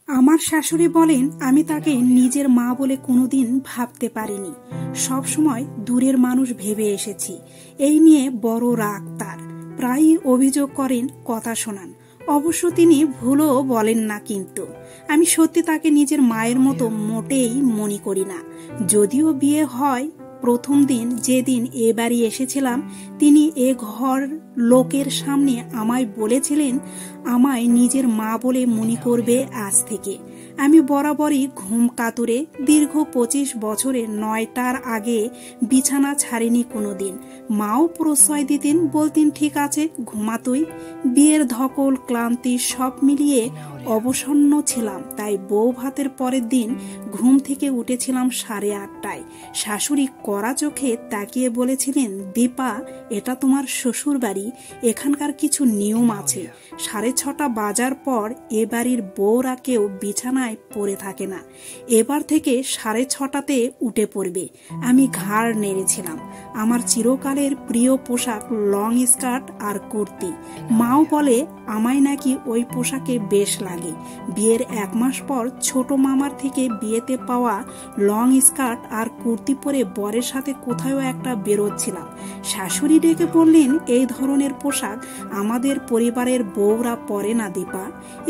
আমার শাশুড়ি বলেন আমি তাকে নিজের মা বলে কোনোদিন ভাবতে পারিনি, সব সময় দূরের মানুষ ভেবে এসেছি। এই নিয়ে বড় রাগ তার, প্রায়ই অভিযোগ করেন, কথা শোনান। অবশ্য তিনি ভুলও বলেন না, কিন্তু আমি সত্যি তাকে নিজের মায়ের মতো মোটেই মনে করি না। যদিও বিয়ে হয় প্রথম দিন যেদিন এ বাড়ি এসেছিলাম, তিনি এ ঘর লোকের সামনে আমায় বলেছিলেন আমায় নিজের মা বলে মনে করবে আজ থেকে। আমি বরাবরই ঘুম কাতুরে, দীর্ঘ 25 বছরে 9টার আগে বিছানা ছাড়িনি কোনোদিন। মাও প্রশ্রয় দিতেন, বলতেন ঠিক আছে ঘুমা তুই। বিয়ের ধকল ক্লান্তি সব মিলিয়ে অবসন্ন ছিলাম, তাই বউ ভাতের পরের দিন ঘুম থেকে উঠেছিলাম 8:30টায়। শাশুড়ি কড়া চোখে তাকিয়ে বলেছিলেন, দীপা এটা তোমার শ্বশুর বাড়ি, এখানকার কিছু নিয়ম আছে। 6:30 বাজার পর এ বাড়ির বউরা কেউ বিছানায় পড়ে থাকে না। এবার থেকে 6:30টাতে উঠে পড়বে। আমি ঘাড় নেড়েছিলাম। আমার চিরকালের প্রিয় পোশাক লং স্কার্ট আর কুর্তি। মাও বলে আমায় নাকি ওই পোশাকে বেশ লাগে। বিয়ের 1 মাস পর ছোট মামার থেকে বিয়েতে পাওয়া লং স্কার্ট আর কুর্তি পরে বরের সাথে কোথাও একটা বেরোচ্ছিলাম। শাশুড়ি ডেকে বললেন, এই ধরনের পোশাক আমাদের পরিবারের বউরা পরে না দীপা,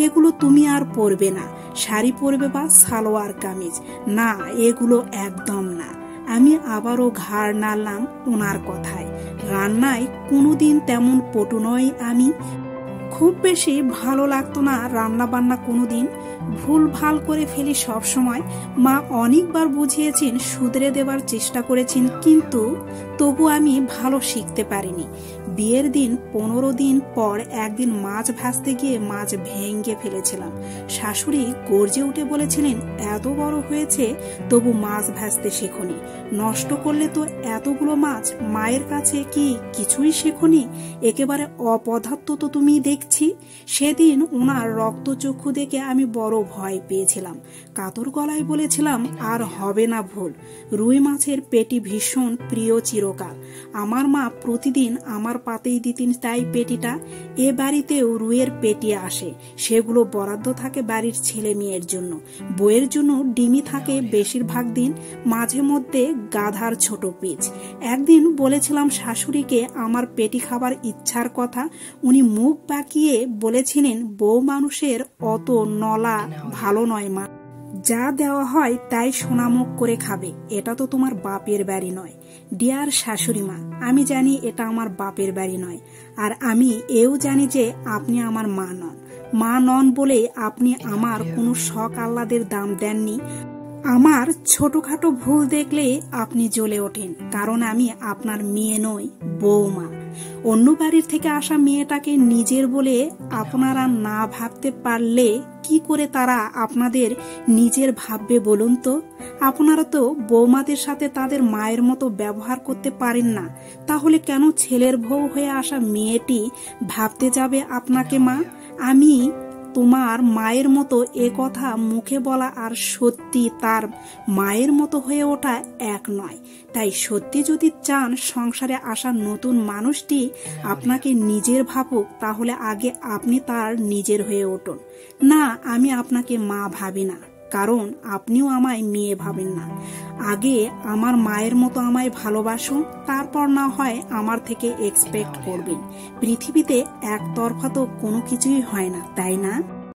এগুলো তুমি আর পরবে না। শাড়ি পরবে বা সালোয়ার কামিজ। না, এগুলো একদম না। আমি আবারও ঘাড় নাড়লাম ওনার কথায়। রান্নায় কোনোদিন তেমন পটু নয় আমি, খুব বেশি ভালো লাগতো না রান্না বান্না কোনোদিন, ভুল ভাল করে ফেলি সব সময়। মা অনেকবার বুঝিয়েছেন, শুধরে দেবার চেষ্টা করেছেন, কিন্তু তবু আমি ভালো শিখতে পারিনি। বিয়ের দিন 15 দিন পর একদিন মাছ ভাজতে গিয়ে মাছ ভেঙে ফেলেছিলাম। শাশুড়ি গর্জে উঠে বলেছিলেন, এত বড় হয়েছে তবু মাছ ভাজতে শেখনি, নষ্ট করলে তো এতগুলো মাছ। মায়ের কাছে কি কিছুই শেখনি? একেবারে অপদার্থ তো তুমি দেখছি। সেদিন ওনার রক্তচক্ষু দেখে আমি বড় ভয় পেয়েছিলাম। কাতর গলায় বলেছিলাম, আর হবে না ভুল। রুই মাছের পেটি ভীষণ প্রিয় চিরকাল। আমার মা প্রতিদিন আমার পাতেই দিতেন তাই পেটিটা। এ বাড়িতেও রুইয়ের পেটি আসে, সেগুলো বরাদ্দ থাকে বাড়ির ছেলে মেয়ের জন্য। বইয়ের জন্য ডিমি থাকে বেশিরভাগ দিন, মাঝে মধ্যে গাধার ছোট পিচ। একদিন বলেছিলাম শাশুড়িকে আমার পেটি খাবার ইচ্ছার কথা। উনি মুখ বাঁকিয়ে বলেছিলেন, বউ মানুষের অত নলা ভালো নয় মা, যা দেওয়া হয় তাই সোনামুখ করে খাবে। এটা তো তোমার বাপের বাড়ি নয়। ডিয়ার শাশুড়ি মা, আমি জানি এটা আমার বাপের বাড়ি নয়, আর আমি এও জানি যে আপনি আমার মা নন। মা নন বলে আপনি আমার কোনো শখ আহ্লাদের দাম দেননি। আমার ছোটখাটো ভুল দেখলে আপনি জ্বলে ওঠেন, কারণ আমি আপনার মেয়ে নই, বৌমা। অন্য বাড়ির থেকে আসা মেয়েটাকে নিজের বলে আপনারা না ভাবতে পারলে কি করে তারা আপনাদের নিজের ভাববে বলুন তো? আপনারা তো বৌমাদের সাথে তাদের মায়ের মতো ব্যবহার করতে পারেন না, তাহলে কেন ছেলের বউ হয়ে আসা মেয়েটি ভাবতে যাবে আপনাকে মা? আমি তোমার মায়ের মতো এ কথা মুখে বলা আর সত্যি তার মায়ের মতো হয়ে ওঠা এক নয়। তাই সত্যি যদি চান সংসারে আসা নতুন মানুষটি আপনাকে নিজের ভাবুক, তাহলে আগে আপনি তার নিজের হয়ে উঠুন। না, আমি আপনাকে মা ভাবি না, কারণ আপনিও আমায় মেয়ে ভাবেন না। আগে আমার মায়ের মতো আমায় ভালোবাসুন, তারপর না হয় আমার থেকে এক্সপেক্ট করবেন। পৃথিবীতে একতরফা তো কোনো কিছুই হয় না, তাই না?